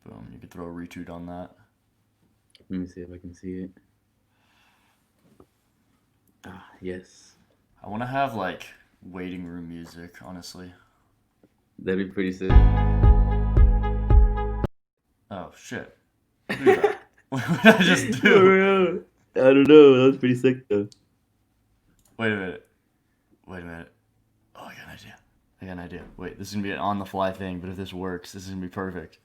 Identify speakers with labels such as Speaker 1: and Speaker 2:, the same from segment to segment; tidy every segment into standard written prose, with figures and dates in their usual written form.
Speaker 1: Boom. You could throw a retweet on that.
Speaker 2: Let me see if I can see it. Ah, yes.
Speaker 1: I want to have like waiting room music, honestly.
Speaker 2: That'd be pretty sick.
Speaker 1: Oh shit. Who's that? What did I just
Speaker 2: For
Speaker 1: do?
Speaker 2: real. I don't know. That was pretty sick though.
Speaker 1: Wait a minute. Wait a minute. Oh, I got an idea. I got an idea. Wait, this is gonna be an on the fly thing, but if this works, this is gonna be perfect.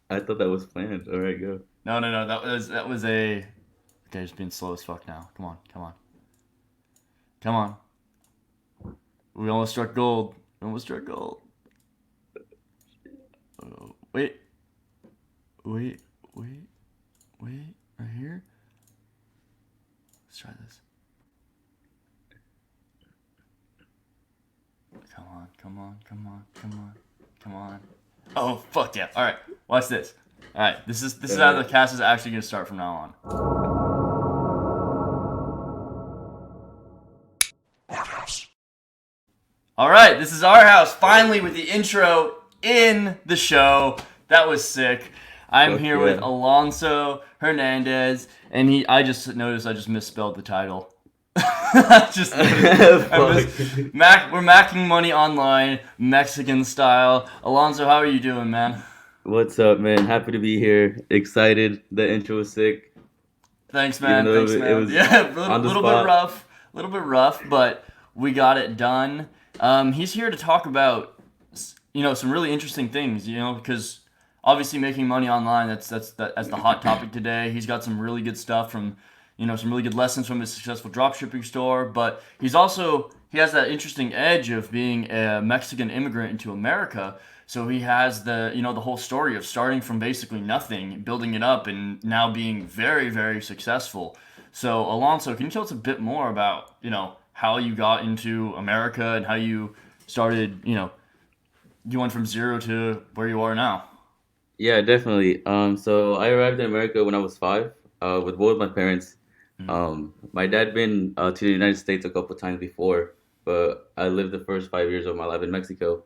Speaker 2: I thought that was planned. All right, go.
Speaker 1: No, no, no. That was a. Okay, just being slow as fuck now. Come on, come on, come on. We almost struck gold. We almost struck gold. Wait, wait, wait, wait. Right here. Let's try this. Come on, come on, come on, come on, come on. Oh fuck yeah! All right, watch this. All right, this is
Speaker 2: All
Speaker 1: how
Speaker 2: right.
Speaker 1: the cast is actually gonna start from now on. All right, this is our house finally with the intro in the show. That was sick. I'm
Speaker 2: Fuck
Speaker 1: here with
Speaker 2: yeah.
Speaker 1: Alonso Hernandez, and I just noticed I just misspelled the title. I just noticed.
Speaker 2: Fuck.
Speaker 1: We're macking money online, Mexican style. Alonso, how are you doing, man?
Speaker 2: What's up, man? Happy to be here. Excited. The intro was sick,
Speaker 1: Thanks,
Speaker 2: even
Speaker 1: man.
Speaker 2: though
Speaker 1: Thanks,
Speaker 2: it
Speaker 1: man.
Speaker 2: was
Speaker 1: Yeah, a little,
Speaker 2: on the
Speaker 1: little bit
Speaker 2: spot.
Speaker 1: rough, a little bit rough, but we got it done. He's here to talk about, some really interesting things. Because obviously making money online, that's the hot topic today. He's got some really good stuff from, some really good lessons from his successful dropshipping store. But he has that interesting edge of being a Mexican immigrant into America. So he has the whole story of starting from basically nothing, building it up, and now being very, very successful. So Alonso, can you tell us a bit more about, how you got into America and how you started, you went from zero to where you are now?
Speaker 2: Yeah, definitely. So I arrived in America when I was 5, with both my parents.
Speaker 1: Mm.
Speaker 2: My dad been to the United States a couple times before, but I lived the first 5 years of my life in Mexico.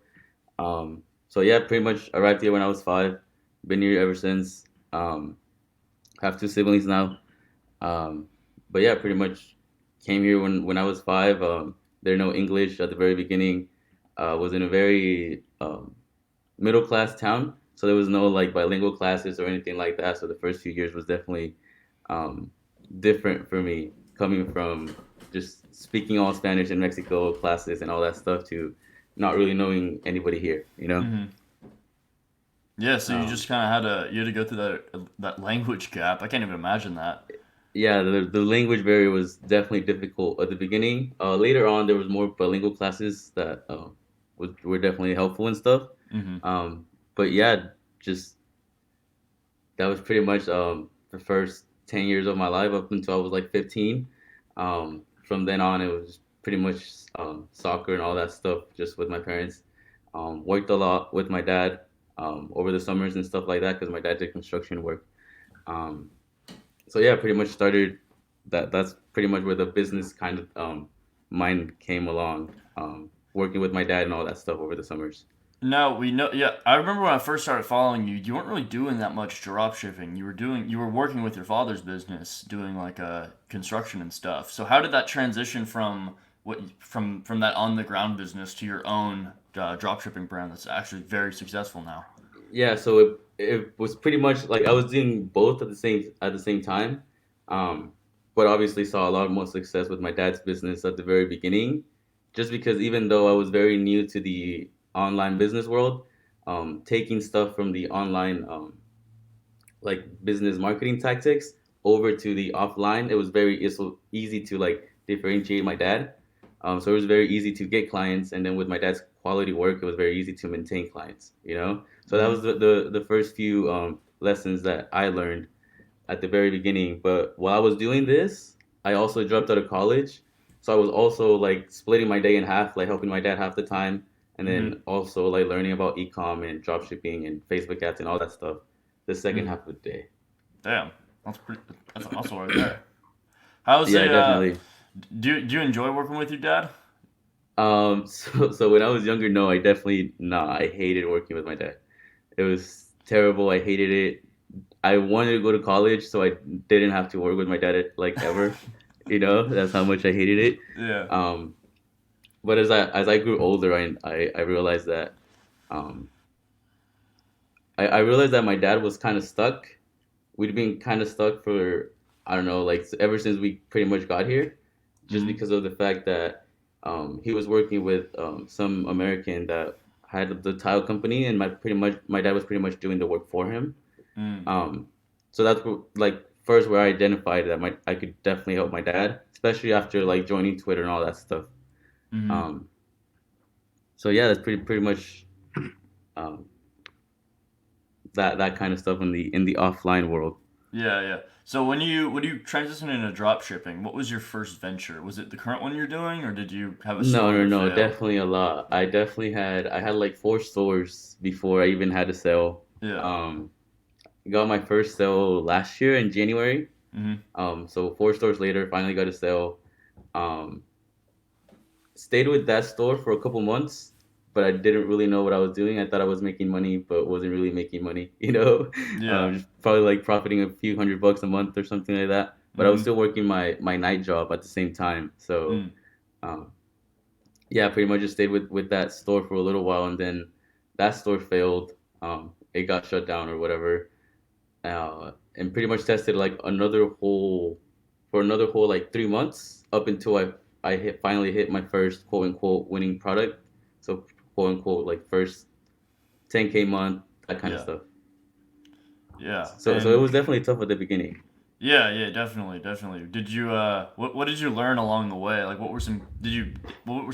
Speaker 2: So yeah, pretty much arrived here when I was 5. Been here ever since. Have 2 siblings now. Um, but yeah, pretty much came here when I was 5. There no English at the very beginning. Was in a very middle class town, so there was no like bilingual classes or anything like that. So the first few years was definitely um, different for me, coming from just speaking all Spanish in Mexico classes and all that stuff to not really knowing anybody here. You know.
Speaker 1: Mm-hmm. Yeah, so you
Speaker 2: Um,
Speaker 1: just kind of had to go through that language gap. I can't even imagine that.
Speaker 2: yeah, the language barrier was definitely difficult at the beginning. Later on, there was more bilingual classes that were definitely helpful and stuff.
Speaker 1: Mm-hmm.
Speaker 2: But yeah, just that was pretty much the first 10 years of my life up until I was like 15. From then on, it was pretty much soccer and all that stuff just with my parents. Worked a lot with my dad over the summers and stuff like that because my dad did construction work. Um, so yeah, pretty much started that's pretty much where the business kind of mind came along. Working with my dad and all that stuff over the summers.
Speaker 1: No, we know. Yeah, I remember when I first started following you. You weren't really doing that much drop shipping. You were working with your father's business, doing like construction and stuff. So how did that transition from from that on the ground business to your own drop shipping brand that's actually very successful now?
Speaker 2: Yeah, so it was pretty much like I was doing both at the same time, um, but obviously saw a lot more success with my dad's business at the very beginning, just because even though I was very new to the online business world, taking stuff from the online like business marketing tactics over to the offline, it's so easy to like differentiate my dad. So it was very easy to get clients, and then with my dad's quality work, it was very easy to maintain clients. You know, so that
Speaker 1: Mm-hmm.
Speaker 2: was the first few lessons that I learned at the very beginning. But while I was doing this, I also dropped out of college, so I was also like splitting my day in half, like helping my dad half the time, and
Speaker 1: Mm-hmm.
Speaker 2: then also like learning about ecom and drop shipping and Facebook ads and all that stuff the second
Speaker 1: Mm-hmm.
Speaker 2: half of the day.
Speaker 1: Damn, that's a hustle right there. How's
Speaker 2: Yeah,
Speaker 1: it?
Speaker 2: definitely.
Speaker 1: Do you enjoy working with your dad?
Speaker 2: So when I was younger, no, I definitely nah. I hated working with my dad. It was terrible. I hated it. I wanted to go to college so I didn't have to work with my dad like ever. That's how much I hated it.
Speaker 1: Yeah.
Speaker 2: Um, but as I grew older, I realized that um, I realized that my dad was kind of stuck. We'd been kind of stuck for, I don't know, like ever since we pretty much got here, just
Speaker 1: Mm-hmm.
Speaker 2: because of the fact that he was working with some American that had the tile company, and my dad was pretty much doing the work for him.
Speaker 1: Mm.
Speaker 2: Um, so that's like first where I identified that I could definitely help my dad, especially after like joining Twitter and all that stuff.
Speaker 1: Mm-hmm.
Speaker 2: Um, so yeah, that's pretty much um, that kind of stuff in the offline world.
Speaker 1: Yeah, yeah. So when you transitioned into drop shipping, what was your first venture? Was it the current one you're doing, or did you have a
Speaker 2: No,
Speaker 1: store
Speaker 2: no,
Speaker 1: that
Speaker 2: no,
Speaker 1: failed?
Speaker 2: definitely a lot. I had like 4 stores before I even had a sale.
Speaker 1: Yeah.
Speaker 2: Um, got my first sale last year in January.
Speaker 1: Mm-hmm.
Speaker 2: So 4 stores later, finally got a sale. Um, stayed with that store for a couple months, but I didn't really know what I was doing. I thought I was making money, but wasn't really making money.
Speaker 1: Yeah.
Speaker 2: Just probably like profiting a few $100 a month or something like that. But I was
Speaker 1: Mm-hmm.
Speaker 2: still working my night job at the same time. So
Speaker 1: Mm.
Speaker 2: um, yeah, pretty much just stayed with that store for a little while, and then that store failed. It got shut down or whatever, and pretty much tested like another whole like 3 months up until I finally hit my first quote unquote winning product. So quote unquote like first 10K month, that kind of
Speaker 1: Yeah.
Speaker 2: stuff.
Speaker 1: Yeah.
Speaker 2: So it
Speaker 1: And
Speaker 2: was definitely tough at the beginning.
Speaker 1: yeah, yeah, definitely, definitely. Did you what did you learn along the way? Like what were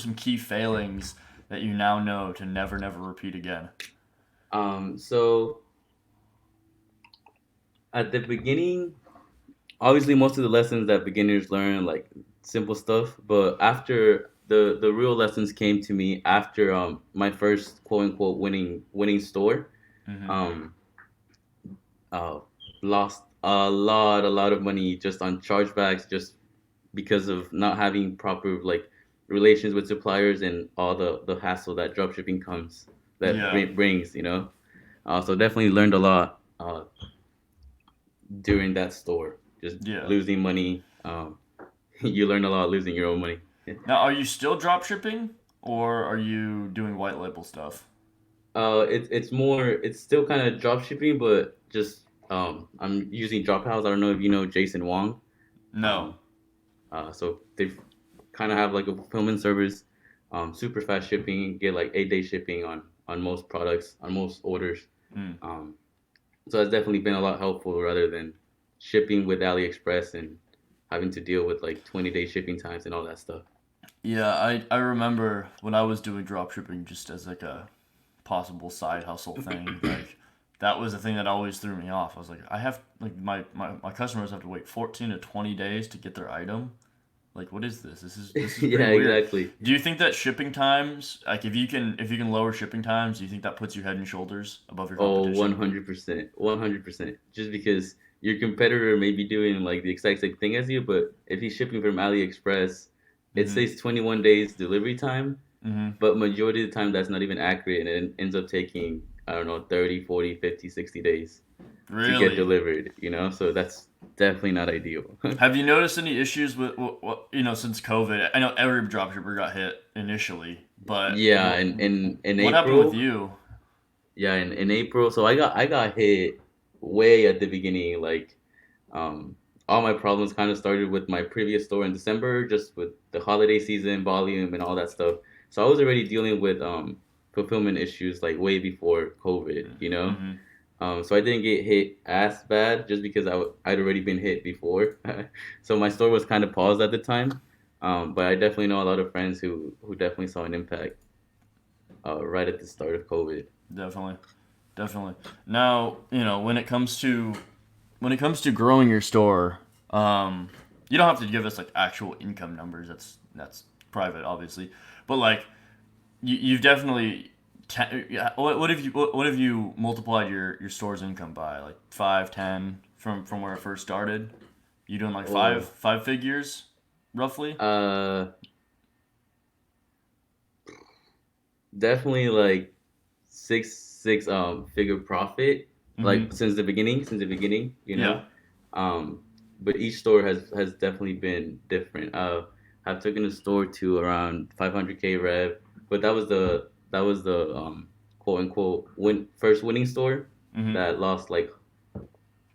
Speaker 1: some key failings that you now know to never repeat again?
Speaker 2: So at the beginning, obviously most of the lessons that beginners learn like simple stuff, but after the real lessons came to me after my first quote unquote winning store.
Speaker 1: Mm-hmm.
Speaker 2: um uh Lost a lot of money just on chargebacks, just because of not having proper like relations with suppliers and all the hassle that dropshipping comes that
Speaker 1: Yeah.
Speaker 2: brings. So definitely learned a lot during that store, just
Speaker 1: Yeah.
Speaker 2: losing money. You learn a lot losing your own money.
Speaker 1: Now, are you still drop shipping or are you doing white label stuff?
Speaker 2: It's still kind of drop shipping, but just I'm using Drophouse. I don't know if you know Jason Wong.
Speaker 1: No.
Speaker 2: Um, so they kind of have like a fulfillment service, super fast shipping, get like 8 day shipping on most products, on most orders.
Speaker 1: Mm.
Speaker 2: Um, so that's definitely been a lot helpful rather than shipping with AliExpress and having to deal with like 20-day shipping times and all that stuff.
Speaker 1: Yeah, I remember when I was doing drop shipping just as like a possible side hustle thing, like that was the thing that always threw me off. I was like, I have like my customers have to wait 14 to 20 days to get their item. Like what is this? This is pretty
Speaker 2: Yeah,
Speaker 1: weird.
Speaker 2: exactly.
Speaker 1: Do you think that shipping times, like if you can lower shipping times, do you think that puts you head and shoulders above your
Speaker 2: Oh,
Speaker 1: competition?
Speaker 2: 100%. 100%. Just because your competitor may be doing like the exact same thing as you, but if he's shipping from AliExpress, it
Speaker 1: Mm-hmm.
Speaker 2: says 21 days delivery time,
Speaker 1: Mm-hmm.
Speaker 2: but majority of the time that's not even accurate, and it ends up taking, I don't know, 30, 40, 50, 60 days to get
Speaker 1: Really?
Speaker 2: delivered. So that's definitely not ideal.
Speaker 1: Have you noticed any issues with since COVID? I know every dropshipper got hit initially, but
Speaker 2: Yeah, in
Speaker 1: what happened with
Speaker 2: April,
Speaker 1: you?
Speaker 2: yeah, in April, so I got hit way at the beginning. Like, um, all my problems kind of started with my previous store in December, just with the holiday season, volume, and all that stuff. So I was already dealing with fulfillment issues like way before COVID.
Speaker 1: Mm-hmm.
Speaker 2: So I didn't get hit as bad just because I'd already been hit before. So my store was kind of paused at the time. But I definitely know a lot of friends who definitely saw an impact right at the start of COVID.
Speaker 1: Definitely, definitely. Now when it comes to growing your store, you don't have to give us like actual income numbers. That's private, obviously. But like you've definitely. Yeah, what have you multiplied your store's income by? Like 5, 10 from where it first started? You doing like
Speaker 2: Oh,
Speaker 1: five figures, roughly?
Speaker 2: uh, definitely like six figure profit. like
Speaker 1: Mm-hmm.
Speaker 2: since the beginning, you know.
Speaker 1: Yeah.
Speaker 2: Um, but each store has definitely been different. I've taken a store to around 500K rev, but that was the quote unquote first winning store
Speaker 1: Mm-hmm.
Speaker 2: that lost like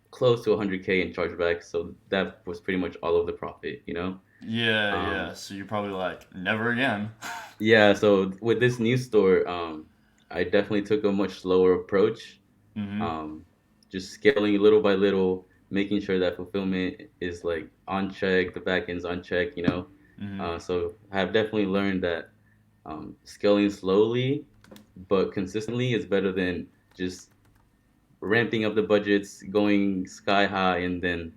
Speaker 2: close to 100K in chargebacks. So that was pretty much all of the profit, you know.
Speaker 1: Yeah,
Speaker 2: Um,
Speaker 1: yeah. So you're probably like, never again.
Speaker 2: yeah. So with this new store, I definitely took a much slower approach,
Speaker 1: Mm-hmm.
Speaker 2: um, just scaling little by little, making sure that fulfillment is like on check, the back end's on check, you know.
Speaker 1: Mm-hmm.
Speaker 2: So I've definitely learned that scaling slowly but consistently is better than just ramping up the budgets, going sky high, and then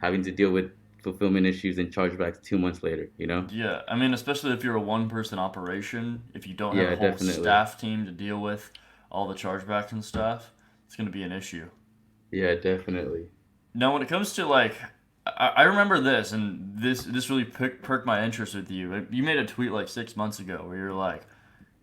Speaker 2: having to deal with fulfillment issues and chargebacks 2 months later, you know?
Speaker 1: Yeah, I mean, especially if you're a one-person operation, if you don't have a
Speaker 2: Yeah,
Speaker 1: whole
Speaker 2: definitely.
Speaker 1: staff team to deal with all the chargebacks and stuff, it's going to be an issue.
Speaker 2: Yeah, definitely.
Speaker 1: Now, when it comes to like, I remember this, and this really perked my interest with you. Like, you made a tweet like 6 months ago where you're like,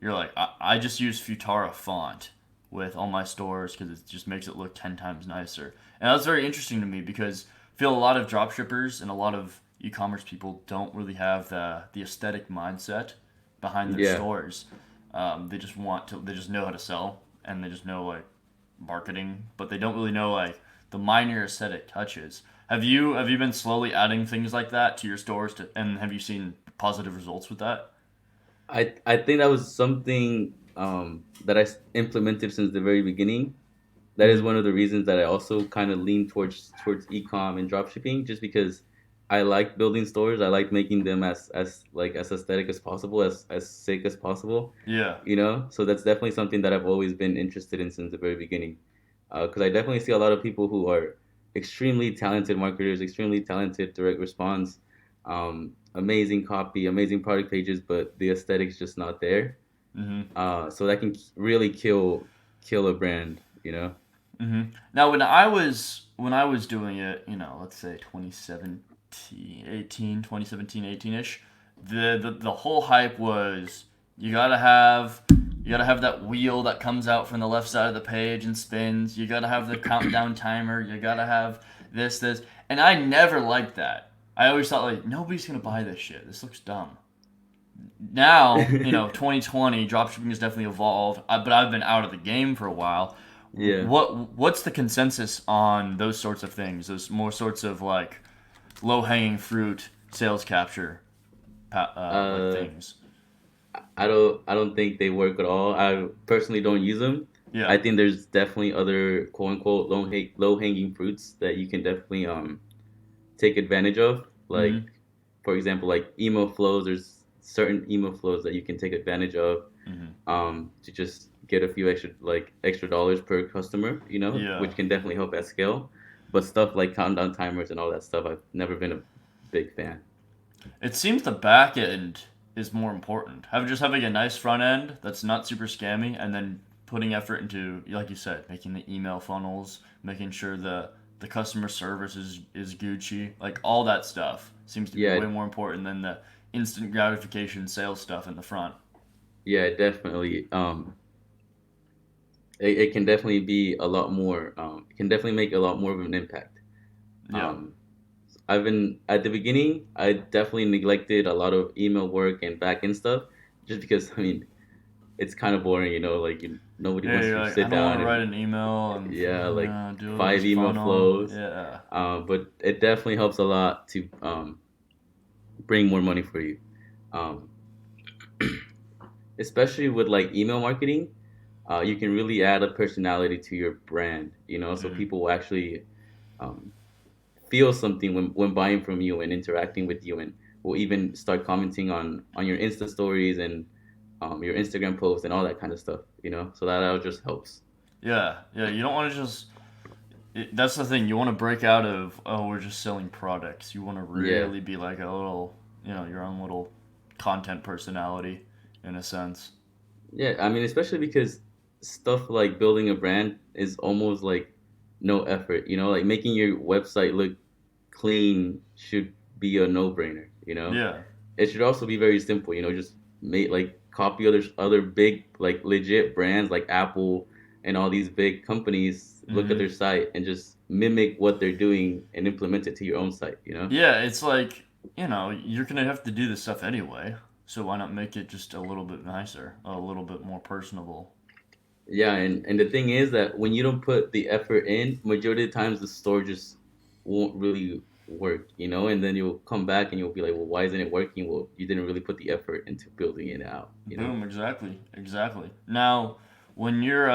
Speaker 1: I just use Futara font with all my stores because it just makes it look 10 times nicer, and that was very interesting to me because I feel a lot of dropshippers and a lot of e-commerce people don't really have the aesthetic mindset behind their
Speaker 2: Yeah.
Speaker 1: stores. They just know how to sell and they just know like marketing, but they don't really know like the minor aesthetic touches. Have you been slowly adding things like that to your stores and have you seen positive results with that?
Speaker 2: I think that was something that implemented since the very beginning. That is
Speaker 1: Mm-hmm.
Speaker 2: one of the reasons that I also kind of lean towards ecom and dropshipping, just because I like building stores. I like making them as like as aesthetic as possible, as sick as possible,
Speaker 1: Yeah.
Speaker 2: you know. So that's definitely something that I've always been interested in since the very beginning, because I definitely see a lot of people who are extremely talented marketers, extremely talented direct response, amazing copy, amazing product pages, but the aesthetic's just not there.
Speaker 1: Mm-hmm.
Speaker 2: So that can really kill a brand, you know.
Speaker 1: Now, when I was doing it, let's say 2017, 18, 2017, 18ish, the whole hype was you gotta have you gotta have that wheel that comes out from the left side of the page and spins. You gotta have the countdown timer. You gotta have this, and I never liked that. I always thought like nobody's gonna buy this shit. This looks dumb. Now, 2020, dropshipping has definitely evolved, but I've been out of the game for a while.
Speaker 2: Yeah.
Speaker 1: What's the consensus on those sorts of things? Those more sorts of like low hanging fruit sales capture, like
Speaker 2: Uh,
Speaker 1: things.
Speaker 2: I don't think they work at all. I personally don't use them. I
Speaker 1: Yeah.
Speaker 2: think there's definitely other quote unquote low hanging fruits that you can definitely take advantage of. Like
Speaker 1: Mhm.
Speaker 2: for example, like email flows. There's certain email flows that you can take advantage of
Speaker 1: Mhm.
Speaker 2: to just get a few extra dollars per customer. You know,
Speaker 1: Yeah.
Speaker 2: which can definitely help at scale. But stuff like countdown timers and all that stuff, I've never been a big fan.
Speaker 1: It seems the back end is more important. Having a nice front end that's not super scammy, and then putting effort into, like you said, making the email funnels, making sure the customer service is Gucci, like all that stuff seems to be
Speaker 2: Yeah,
Speaker 1: way more important than the instant gratification sales stuff in the front.
Speaker 2: yeah, definitely. It can definitely be a lot more. It can definitely make a lot more of an impact.
Speaker 1: Yeah.
Speaker 2: Um, I've been at the beginning. I definitely neglected a lot of email work and back end stuff, just because I mean it's kind of boring, you know. Like nobody
Speaker 1: Yeah,
Speaker 2: wants
Speaker 1: you're
Speaker 2: to
Speaker 1: like, I
Speaker 2: sit
Speaker 1: don't want
Speaker 2: down
Speaker 1: to write
Speaker 2: and
Speaker 1: an email and
Speaker 2: yeah, like
Speaker 1: do all this
Speaker 2: 5 email
Speaker 1: funnel.
Speaker 2: flows.
Speaker 1: Yeah.
Speaker 2: But it definitely helps a lot to bring more money for you. Um, Especially with like email marketing, you can really add a personality to your brand, you know, so
Speaker 1: Mm.
Speaker 2: people will actually um, feel something when buying from you and interacting with you, and will even start commenting on your Insta stories and your Instagram posts and all that kind of stuff, you know, so that just helps.
Speaker 1: Yeah. Yeah. You don't want to just that's the thing. You want to break out of, oh, we're just selling products. You want to
Speaker 2: Yeah.
Speaker 1: really be like a little, your own little content personality in a sense.
Speaker 2: Yeah, I mean, especially because stuff like building a brand is almost like no effort, you know, like making your website look clean should be a no-brainer, you know.
Speaker 1: Yeah.
Speaker 2: It should also be very simple, you know, just make like copy other big like legit brands like Apple, and all these big companies look at
Speaker 1: Hmm.
Speaker 2: their site and just mimic what they're doing and implement it to your own site, you know?
Speaker 1: Yeah, it's like, you're gonna have to do this stuff anyway. So why not make it just a little bit nicer, a little bit more personable?
Speaker 2: Yeah, and the thing is that when you don't put the effort in, majority of the times the store just won't really work, you know? And then you'll come back and you'll be like, well, why isn't it working? Well, you didn't really put the effort into building it out, you know?
Speaker 1: Boom, exactly, exactly. Now, when you're,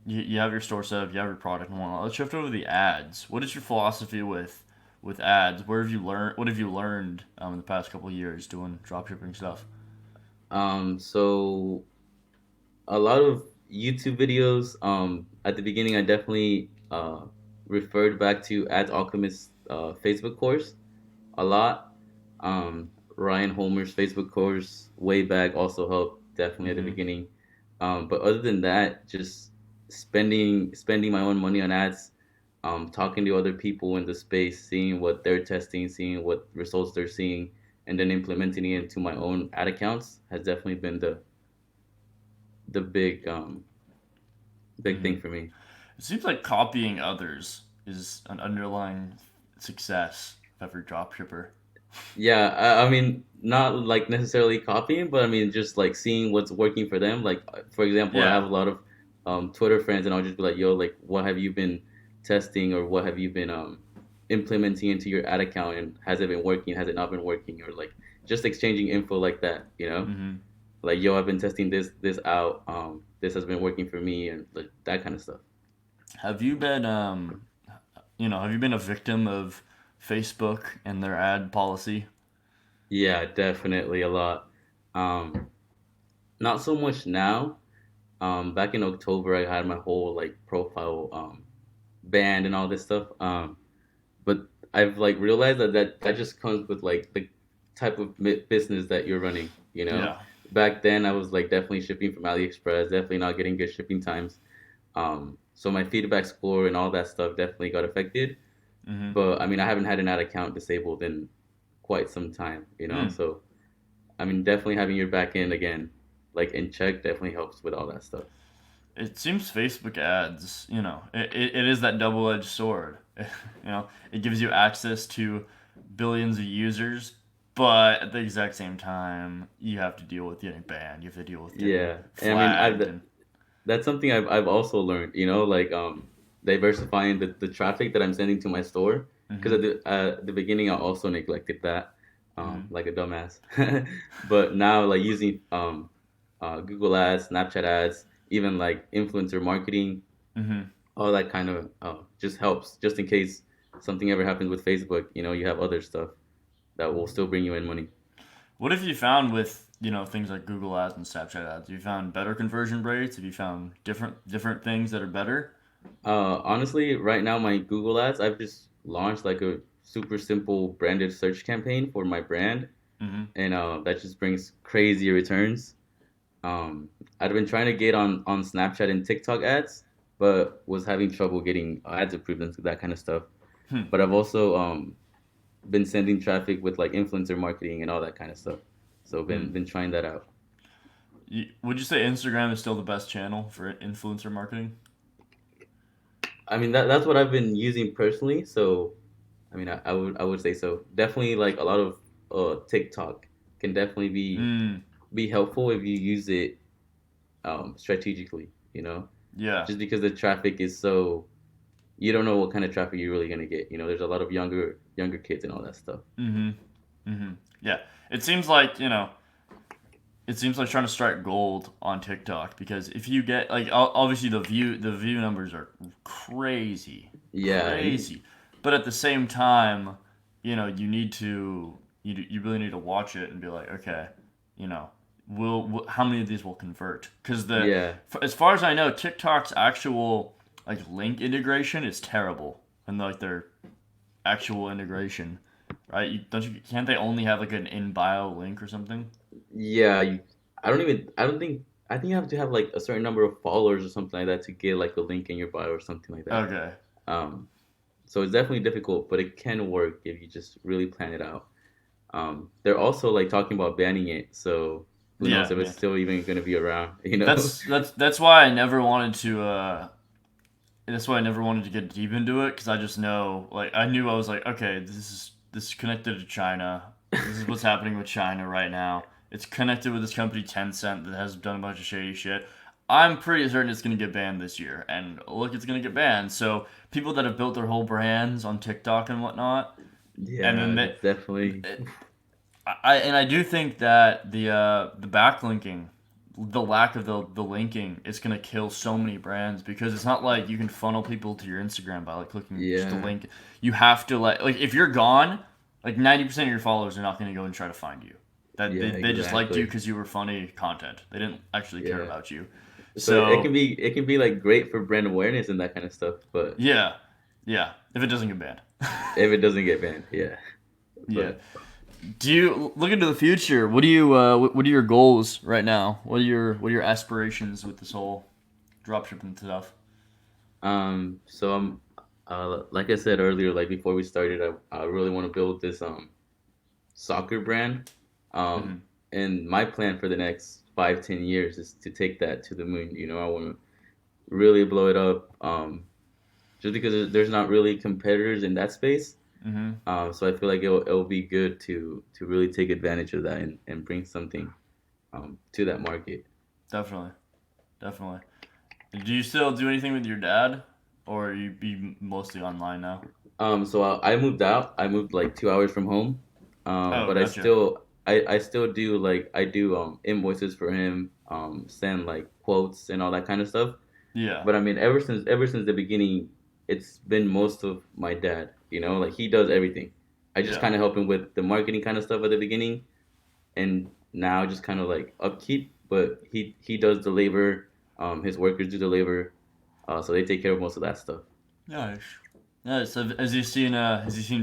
Speaker 1: you have your store set up, you have your product and whatnot. Let's shift over to the ads. What is your philosophy with ads? Where have you learned? What have you learned in the past couple of years doing dropshipping stuff?
Speaker 2: So a lot of YouTube videos. At the beginning, I definitely referred back to Ads Alchemist Facebook course a lot. Ryan Homer's Facebook course way back also helped definitely at the
Speaker 1: Mm-hmm.
Speaker 2: beginning. But other than that, just spending my own money on ads, talking to other people in the space, seeing what they're testing, seeing what results they're seeing, and then implementing it into my own ad accounts has definitely been the big
Speaker 1: Mm-hmm.
Speaker 2: thing for me.
Speaker 1: It seems like copying others is an underlying success of every dropshipper.
Speaker 2: Yeah, I mean, not like necessarily copying, but I mean, just like seeing what's working for them. Like, for example, I have
Speaker 1: Yeah.
Speaker 2: a lot of Twitter friends, and I'll just be like, "Yo, like, what have you been testing, or what have you been implementing into your ad account, and has it been working? Has it not been working? Or like just exchanging info like that, you know?
Speaker 1: Mm-hmm.
Speaker 2: Like, yo, I've been testing this out. This has been working for me, and like that kind of stuff.
Speaker 1: Have you been have you been a victim of Facebook and their ad policy?
Speaker 2: Yeah, definitely a lot. Um, Not so much now. Back in October, I had my whole like profile banned and all this stuff. But I've like realized that just comes with like the type of business that you're running. You know,
Speaker 1: Yeah.
Speaker 2: back then I was like definitely shipping from AliExpress, definitely not getting good shipping times. So my feedback score and all that stuff definitely got affected.
Speaker 1: Mm-hmm.
Speaker 2: But I mean, I haven't had an ad account disabled in quite some time. You know,
Speaker 1: Hmm.
Speaker 2: so I mean, definitely having your back end again, like in check, definitely helps with all that stuff.
Speaker 1: It seems Facebook ads, it is that double-edged sword. It gives you access to billions of users, but at the exact same time, you have to deal with getting banned. You have to deal with getting
Speaker 2: Yeah, and I mean,
Speaker 1: flagged, and
Speaker 2: that's something I've also learned. You know, like diversifying the traffic that I'm sending to my store. Because
Speaker 1: mm-hmm,
Speaker 2: at the beginning, I also neglected that,
Speaker 1: mm-hmm,
Speaker 2: like a dumbass. But now, like using Google Ads, Snapchat ads, even like influencer marketing,
Speaker 1: mm-hmm.
Speaker 2: all that kind of just helps. Just in case something ever happens with Facebook, you know, you have other stuff that will still bring you in money.
Speaker 1: What have you found with things like Google Ads and Snapchat ads? Have you found better conversion rates? Have you found different things that are better?
Speaker 2: Honestly, right now my Google Ads, I've just launched like a super simple branded search campaign for my brand,
Speaker 1: Mm-hmm.
Speaker 2: and that just brings crazy returns. I'd been trying to get on Snapchat and TikTok ads, but was having trouble getting ads approved and that kind of stuff.
Speaker 1: Hmm.
Speaker 2: But I've also been sending traffic with like influencer marketing and all that kind of stuff. So
Speaker 1: Hmm.
Speaker 2: been trying that out.
Speaker 1: Would you say Instagram is still the best channel for influencer marketing?
Speaker 2: I mean that's what I've been using personally. So I mean I would say so. Definitely like a lot of TikTok can definitely
Speaker 1: Mm,
Speaker 2: be helpful if you use it strategically. You know,
Speaker 1: yeah.
Speaker 2: just because the traffic is so you don't know what kind of traffic you're really gonna get. You know, there's a lot of younger kids and all that stuff.
Speaker 1: Mm-hmm. Mm-hmm. Yeah. It seems like, it seems like trying to strike gold on TikTok because if you get like obviously the view numbers are crazy,
Speaker 2: Yeah,
Speaker 1: crazy, but at the same time, you need to you really need to watch it and be like, okay, you know, how many of these will convert? Because
Speaker 2: yeah,
Speaker 1: as far as I know, TikTok's actual like link integration is terrible, and like their actual integration, right? Can't they only have like an in bio link or something?
Speaker 2: yeah. I don't think. I think you have to have like a certain number of followers or something like that to get like a link in your bio or something like that.
Speaker 1: Okay.
Speaker 2: Um, so it's definitely difficult, but it can work if you just really plan it out. They're also like talking about banning it, so who knows
Speaker 1: Yeah,
Speaker 2: if it's
Speaker 1: yeah.
Speaker 2: still even gonna be around, you know?
Speaker 1: That's why I never wanted to. That's why I never wanted to get deep into it because I just know, like, I knew I was like, okay, this is connected to China. This is what's happening with China right now. It's connected with this company Tencent that has done a bunch of shady shit. I'm pretty certain it's gonna get banned this year, and look, it's gonna get banned. So people that have built their whole brands on TikTok and whatnot, and then
Speaker 2: Yeah, that's definitely.
Speaker 1: I do think that the backlinking, the lack of the linking, is gonna kill so many brands because it's not like you can funnel people to your Instagram by like clicking just a
Speaker 2: Yeah,
Speaker 1: link. You have to like if you're gone, like 90% of your followers are not gonna go and try to find you. That
Speaker 2: yeah,
Speaker 1: they just liked you
Speaker 2: exactly.
Speaker 1: because you were funny content. They didn't actually care
Speaker 2: Yeah.
Speaker 1: about you.
Speaker 2: So it can
Speaker 1: So
Speaker 2: be it can be like great for brand awareness and that kind of stuff, but
Speaker 1: yeah, yeah. If it doesn't get banned.
Speaker 2: if it doesn't get banned, yeah.
Speaker 1: Yeah.
Speaker 2: But
Speaker 1: Do you look into the future? What do you what are your goals right now? What are your aspirations with this whole dropshipping stuff?
Speaker 2: so I'm like I said earlier, like before we started, I really want to build this soccer brand. Um,
Speaker 1: Hmm.
Speaker 2: and my plan for the next 5, 10 years is to take that to the moon. You know, I want to really blow it up. Just because there's not really competitors in that space.
Speaker 1: Hmm.
Speaker 2: So I feel like it'll be good to really take advantage of that and bring something to that market.
Speaker 1: Definitely, definitely. Do you still do anything with your dad, or you be mostly online now?
Speaker 2: So I moved out. I moved like 2 hours from home.
Speaker 1: Oh,
Speaker 2: But I
Speaker 1: gotcha.
Speaker 2: still I still do like I do invoices for him, send like quotes and all that kind of stuff.
Speaker 1: Yeah,
Speaker 2: But I mean ever since the beginning, it's been most of my dad. You know, like he does everything. I just
Speaker 1: yeah,
Speaker 2: kind of help him with the marketing kind of stuff at the beginning, and now just kind of like upkeep. But he does the labor. His workers do the labor, so they take care of most of that stuff.
Speaker 1: nice. Nice. Has he seen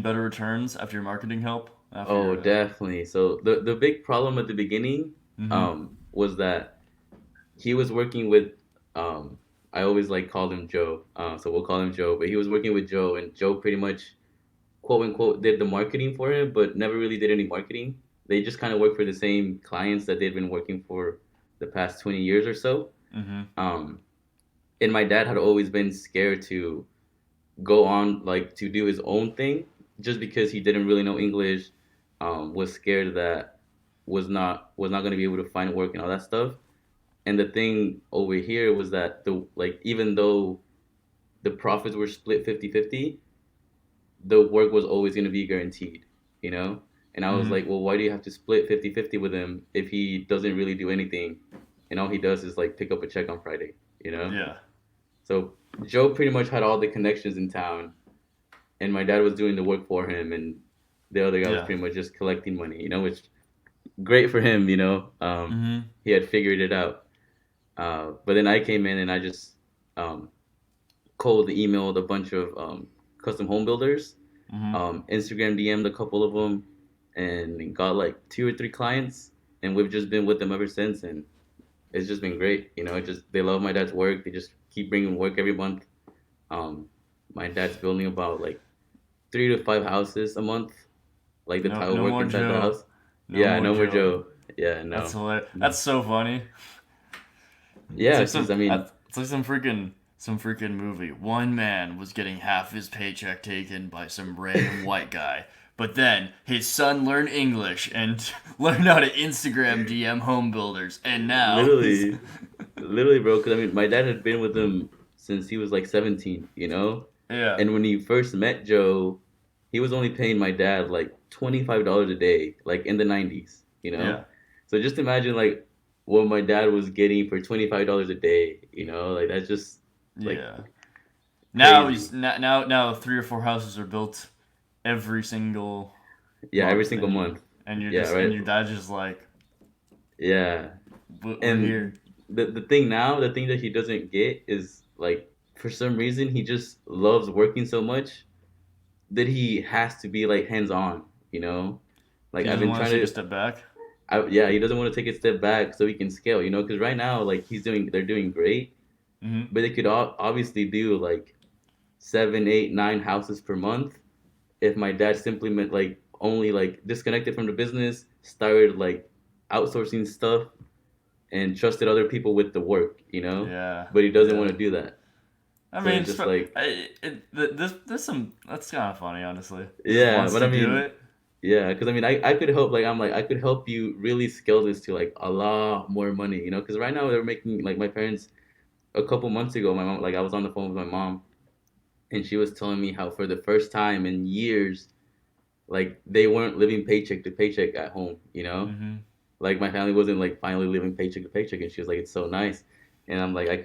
Speaker 1: better returns after your marketing help? After
Speaker 2: Oh,
Speaker 1: your
Speaker 2: definitely. So the big problem at the beginning
Speaker 1: mm-hmm.
Speaker 2: was that he was working with um I always like called him Joe. So we'll call him Joe, but he was working with Joe, and Joe pretty much quote unquote did the marketing for him, but never really did any marketing. They just kind of worked for the same clients that they'd been working for the past 20 years or so.
Speaker 1: Mm-hmm.
Speaker 2: Um, and my dad had always been scared to go on like to do his own thing just because he didn't really know English, was scared that was not going to be able to find work and all that stuff. And the thing over here was that the like even though the profits were split 50-50, the work was always going to be guaranteed, you know? And I was
Speaker 1: Mm-hmm.
Speaker 2: like, well, why do you have to split 50-50 with him if he doesn't really do anything and all he does is like pick up a check on Friday, you know?
Speaker 1: Yeah,
Speaker 2: So Joe pretty much had all the connections in town, and my dad was doing the work for him, and the other guy was
Speaker 1: yeah.
Speaker 2: pretty much just collecting money, which great for him,
Speaker 1: Mm-hmm.
Speaker 2: he had figured it out. But then I came in and I just um, cold emailed a bunch of custom home builders,
Speaker 1: Mm-hmm.
Speaker 2: Instagram DM'd a couple of them, and got like 2 or 3 clients, and we've just been with them ever since, and it's just been great. It just they love my dad's work. They just keep bringing work every month. Um, my dad's building about like 3 to 5 houses a month, like the
Speaker 1: No,
Speaker 2: tile
Speaker 1: no
Speaker 2: work
Speaker 1: more
Speaker 2: inside the
Speaker 1: Joe.
Speaker 2: house.
Speaker 1: No
Speaker 2: Yeah,
Speaker 1: more
Speaker 2: no more
Speaker 1: Joe.
Speaker 2: Joe. Yeah,
Speaker 1: That's
Speaker 2: no,
Speaker 1: hilarious.
Speaker 2: no.
Speaker 1: That's so funny.
Speaker 2: Yeah, because I mean,
Speaker 1: It's like some freaking movie. One man was getting half his paycheck taken by some random white guy, but then his son learned English and learned how to Instagram DM home builders, and now he's
Speaker 2: literally, literally, bro. Because I mean, my dad had been with him since he was like 17,
Speaker 1: yeah,
Speaker 2: and when he first met Joe, he was only paying my dad like $25 a day, like in the 90s.
Speaker 1: yeah,
Speaker 2: So just imagine like what my dad was getting for $25 a day, like that's just like
Speaker 1: yeah. Now
Speaker 2: crazy.
Speaker 1: he's now 3 or 4 houses are built every single
Speaker 2: Yeah, every
Speaker 1: month,
Speaker 2: single month. Yeah,
Speaker 1: and
Speaker 2: right.
Speaker 1: your dad's just like,
Speaker 2: Yeah.
Speaker 1: we're
Speaker 2: And
Speaker 1: here.
Speaker 2: the thing that he doesn't get is like for some reason he just loves working so much that he has to be like hands on, you know? Like
Speaker 1: He
Speaker 2: I've
Speaker 1: doesn't
Speaker 2: been
Speaker 1: want
Speaker 2: trying
Speaker 1: to take a
Speaker 2: to
Speaker 1: step back.
Speaker 2: yeah, he doesn't want to take a step back so he can scale, because right now like they're doing great,
Speaker 1: Hmm.
Speaker 2: but they could obviously do like 7, 8, 9 houses per month if my dad simply meant like only like disconnected from the business, started like outsourcing stuff. and trusted other people with the work, you know,
Speaker 1: Yeah.
Speaker 2: but he doesn't want
Speaker 1: Yeah.
Speaker 2: to do that.
Speaker 1: I
Speaker 2: So
Speaker 1: mean,
Speaker 2: it's just like,
Speaker 1: there's some that's kind of funny, honestly. He just
Speaker 2: yeah,
Speaker 1: wants
Speaker 2: but
Speaker 1: to
Speaker 2: I
Speaker 1: do
Speaker 2: mean,
Speaker 1: it.
Speaker 2: yeah, because I mean, I could help. Like, I'm like, I could help you really scale this to like a lot more money, you know, because right now they're making like my parents a couple months ago, my mom, like I was on the phone with my mom, and she was telling me how for the first time in years, like they weren't living paycheck to paycheck at home, you know,
Speaker 1: Mhm.
Speaker 2: like my family wasn't like finally living paycheck to paycheck, and she was like, it's so nice, and I'm like, I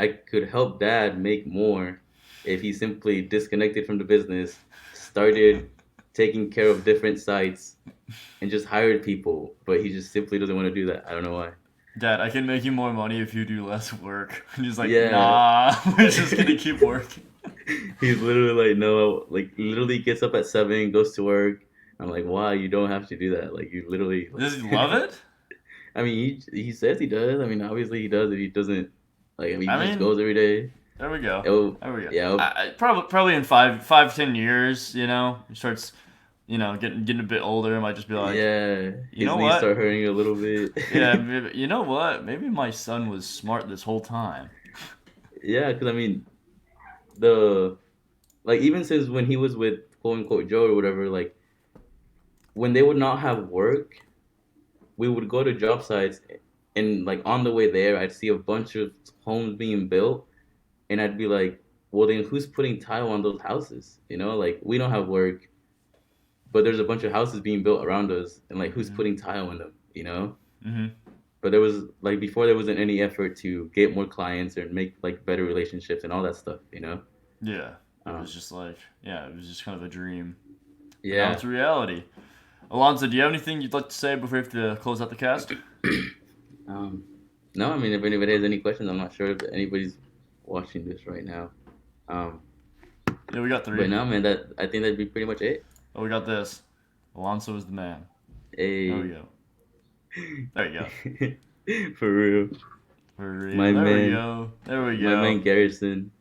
Speaker 2: could help dad make more if he simply disconnected from the business, started taking care of different sites, and just hired people, but he just simply doesn't want to do that. I don't know why.
Speaker 1: Dad, I can make you more money if you do less work. And he's like,
Speaker 2: Yeah.
Speaker 1: nah, we're just gonna keep working.
Speaker 2: He's literally like, no, like literally gets up at 7, goes to work. I'm like, why? You don't have to do that. Like you literally
Speaker 1: Does he
Speaker 2: like.
Speaker 1: love it?
Speaker 2: I mean, he says he does. I mean, obviously he does. If he doesn't, like, I mean,
Speaker 1: I
Speaker 2: he just
Speaker 1: mean,
Speaker 2: goes every day.
Speaker 1: there we go.
Speaker 2: It'll,
Speaker 1: There we go.
Speaker 2: yeah, it'll,
Speaker 1: Probably in 5, 5, 10 years, he starts, getting a bit older. Might just be like,
Speaker 2: yeah.
Speaker 1: you
Speaker 2: His
Speaker 1: know
Speaker 2: knees start
Speaker 1: what?
Speaker 2: hurting a little bit.
Speaker 1: Yeah, you know what? Maybe my son was smart this whole time.
Speaker 2: Yeah, because I mean, the like even since when he was with quote unquote Joe or whatever, like when they would not have work, we would go to job sites, and like on the way there, I'd see a bunch of homes being built, and I'd be like, well, then who's putting tile on those houses? You know, like we don't have work, but there's a bunch of houses being built around us, and like who's
Speaker 1: Hmm.
Speaker 2: putting tile in them? You know,
Speaker 1: Hmm.
Speaker 2: but there was like before there wasn't any effort to get more clients or make like better relationships and all that stuff. You know,
Speaker 1: Yeah, it
Speaker 2: um,
Speaker 1: was just like, yeah, it was just kind of a dream. But now
Speaker 2: yeah.
Speaker 1: it's a reality. Alonso, do you have anything you'd like to say before we have to close out the cast?
Speaker 2: um, no, I mean if anybody has any questions, I'm not sure if anybody's watching this right now. Um,
Speaker 1: Yeah, we got
Speaker 2: but
Speaker 1: three.
Speaker 2: no, man, that I think that'd be pretty much it.
Speaker 1: Oh, we got this. Alonso is the man. There we
Speaker 2: Hey,
Speaker 1: go. There you go.
Speaker 2: for real,
Speaker 1: For
Speaker 2: my
Speaker 1: real. There we
Speaker 2: man,
Speaker 1: go. There we
Speaker 2: my
Speaker 1: go.
Speaker 2: man Garrison.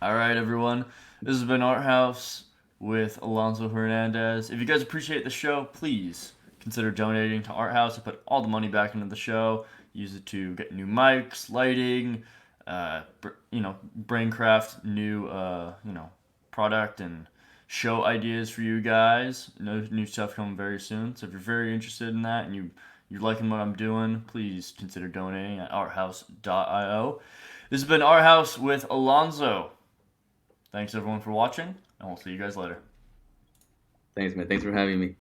Speaker 1: All right, everyone. This has been Arthaus with Alonso Hernandez. If you guys appreciate the show, please consider donating to Arthouse. I put all the money back into the show. Use it to get new mics, lighting, braincraft new, product and show ideas for you guys. No new stuff coming very soon. So if you're very interested in that and you're liking what I'm doing, please consider donating at arthouse.io. This has been Arthouse with Alonso. Thanks everyone for watching, and we'll see you guys later.
Speaker 2: Thanks, man. Thanks for having me.